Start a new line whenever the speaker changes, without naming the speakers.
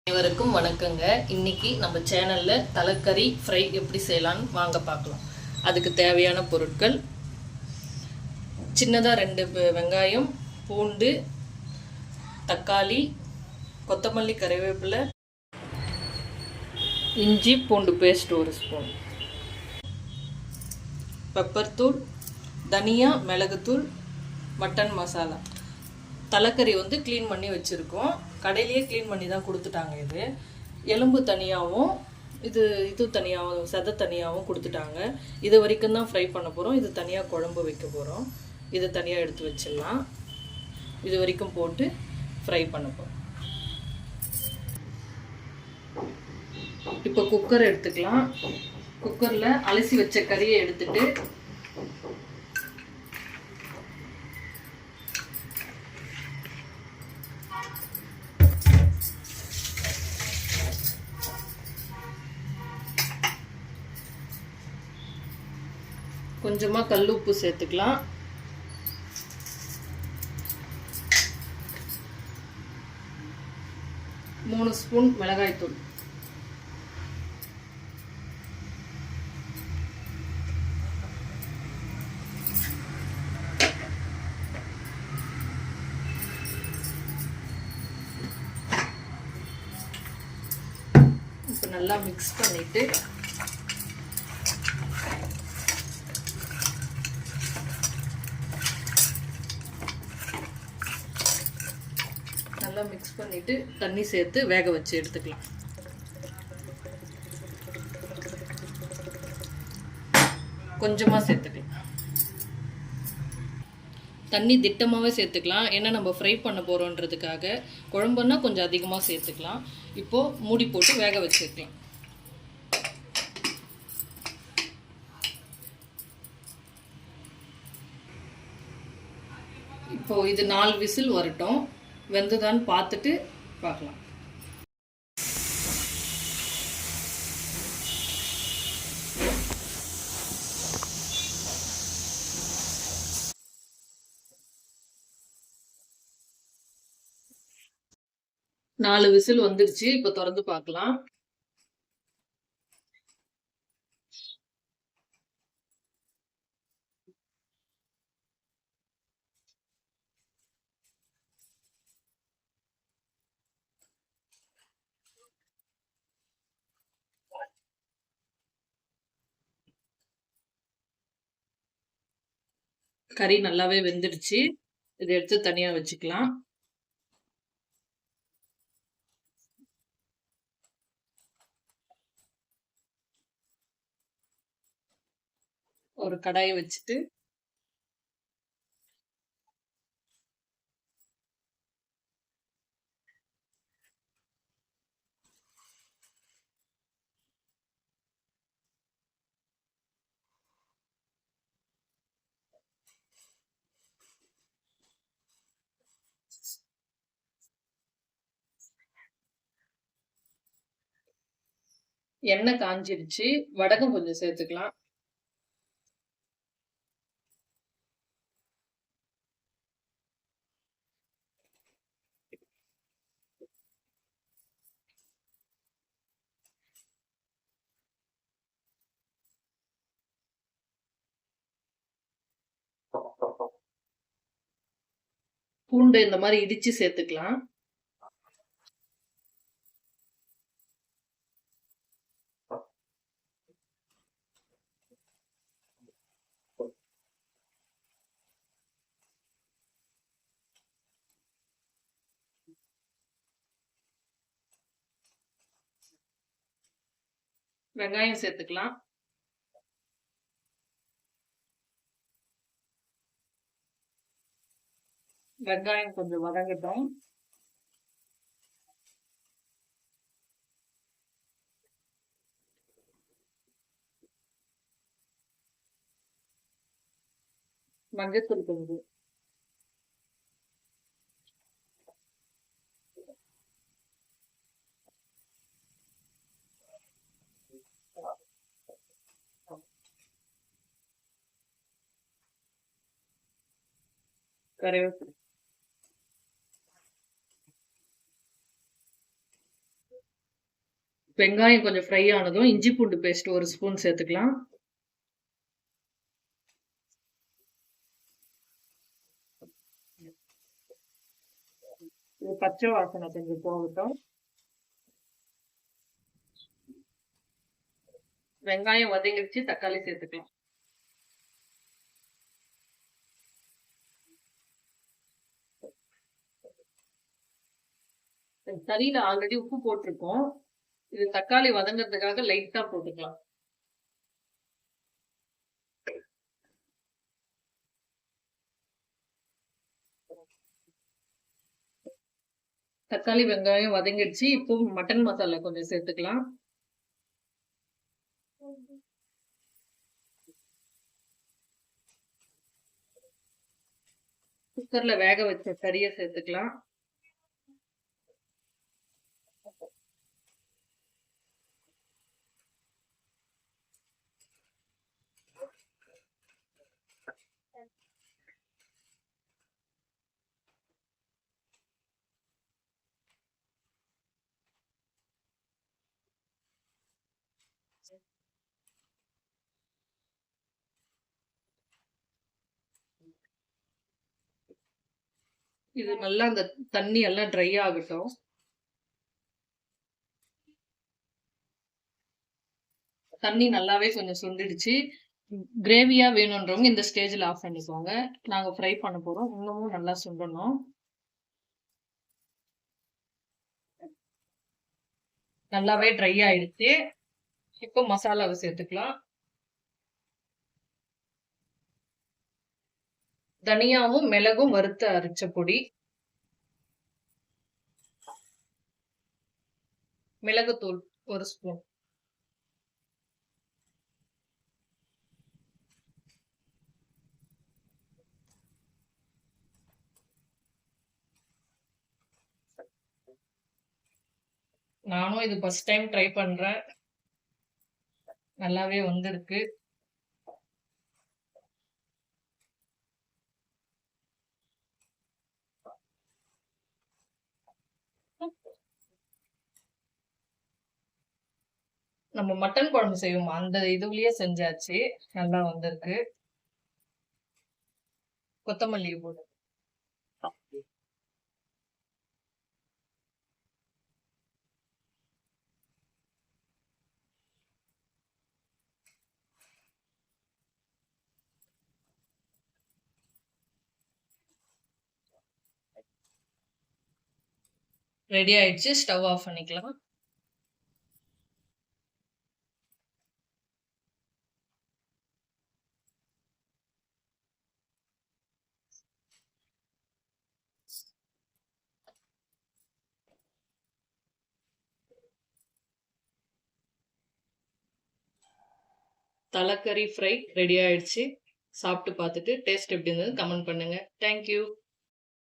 அனைவருக்கும் வணக்கங்க. இன்னைக்கு நம்ம சேனல்ல தலைக்கறி ஃப்ரை எப்படி செய்யலாம்னு வாங்க பார்க்கலாம். அதுக்கு தேவையான பொருட்கள்: சின்னதாக 2 வெங்காயம், பூண்டு, தக்காளி, கொத்தமல்லி, கறிவேப்பிலை, இஞ்சி பூண்டு பேஸ்ட் 1 ஸ்பூன், பெப்பர் தூள், தனியா, மிளகுத்தூள், மட்டன் மசாலா. தலைக்கறி க்ளீன் பண்ணி வச்சுருக்கோம். கடையிலேயே க்ளீன் பண்ணி தான் கொடுத்துட்டாங்க. இது எலும்பு தனியாகவும் இது தனியாகவும் சதை தனியாகவும் கொடுத்துட்டாங்க. இது வரைக்கும் தான் ஃப்ரை பண்ண போகிறோம். இது தனியாக குழம்பு வைக்க போகிறோம். இதை தனியாக எடுத்து வச்சிடலாம். இது வரைக்கும் போட்டு ஃப்ரை பண்ண போகிறோம். இப்போ குக்கர் எடுத்துக்கலாம். குக்கரில் அலசி வச்ச கறியை எடுத்துட்டு கொஞ்சமாக கல் உப்பு சேர்த்துக்கலாம். மூணு ஸ்பூன் மிளகாய்த்தூள், இப்போ நல்லா மிக்ஸ் பண்ணிட்டு நல்லா மிக்ஸ் பண்ணிட்டு தண்ணி சேர்த்து வேக வச்சு எடுத்துக்கலாம். கொஞ்சமாக சேர்த்துக்கலாம். தண்ணி திட்டமாகவே சேர்த்துக்கலாம். ஏன்னா நம்ம ஃப்ரை பண்ண போகிறோன்றதுக்காக. குழம்புன்னா கொஞ்சம் அதிகமாக சேர்த்துக்கலாம். இப்போது மூடி போட்டு வேக வச்சுக்கலாம். இப்போது இது 4 விசில் வரட்டும். வெந்துதான்னு பார்த்துட்டு பார்க்கலாம். நாலு விசில் வந்துருச்சு. இப்போ திறந்து பார்க்கலாம். கறி நல்லாவே வெந்துடுச்சு. இதை எடுத்து தனியா வச்சுக்கலாம். ஒரு கடாயை வச்சுட்டு எண்ணெய் காஞ்சிடுச்சு. வடகம் கொஞ்சம் சேர்த்துக்கலாம். பூண்டு இந்த மாதிரி இடிச்சு சேர்த்துக்கலாம். வெங்காயம் சேர்த்துக்கலாம். வெங்காயம் கொஞ்சம் வதங்கட்டும். மஞ்சத்தூள் கொஞ்சம், கறிவேப்பிலை, வெங்காயம் கொஞ்சம் ஃப்ரை ஆனதும் இஞ்சி பூண்டு பேஸ்ட் 1 ஸ்பூன் சேர்த்துக்கலாம். இது பச்சை வாசனை கொஞ்சம் போகட்டும். வெங்காயம் வதங்கிடுச்சு, தக்காளி சேர்த்துக்கலாம். கறியில ஆல்ரெடி உப்பு போட்டிருக்கோம். இது தக்காளி வதங்கிறதுக்காக லைட்டா போட்டுக்கலாம். தக்காளி வெங்காயம் வதங்கிடுச்சு. இப்போ மட்டன் மசாலா கொஞ்சம் சேர்த்துக்கலாம். குக்கர்ல வேக வச்ச கறியை சேர்த்துக்கலாம். இது நல்லா அந்த தண்ணி எல்லாம் ட்ரை ஆகட்டும். தண்ணி நல்லாவே கொஞ்சம் சுண்டிடுச்சு. கிரேவியா வேணுன்றவங்க இந்த ஸ்டேஜ்ல ஆஃப் பண்ணிக்கோங்க. நாங்க ஃப்ரை பண்ண போறோம். இன்னமும் நல்லா சுண்டணும். நல்லாவே ட்ரை ஆயிடுச்சு. இப்போ மசாலாவை சேர்த்துக்கலாம். தனியாவும் மிளகும் வறுத்த அரைச்ச பொடி, மிளகுத்தூள் 1 ஸ்பூன், நானும் இது ஃபர்ஸ்ட் டைம் ட்ரை பண்றேன். நல்லாவே வந்திருக்கு. நம்ம மட்டன் குழம்பு செய்வோம் அந்த இதுலயே செஞ்சாச்சு. நல்லா வந்திருக்கு. கொத்தமல்லி போடு. ரெடி ஆயிடுச்சு. ஸ்டவ் ஆஃப் பண்ணிக்கலாம். தலைக்கறி ஃப்ரை ரெடி ஆயிடுச்சு. சாப்பிட்டு பார்த்துட்டு டேஸ்ட் எப்படி இருந்தது கமெண்ட் பண்ணுங்க. தேங்க்யூ.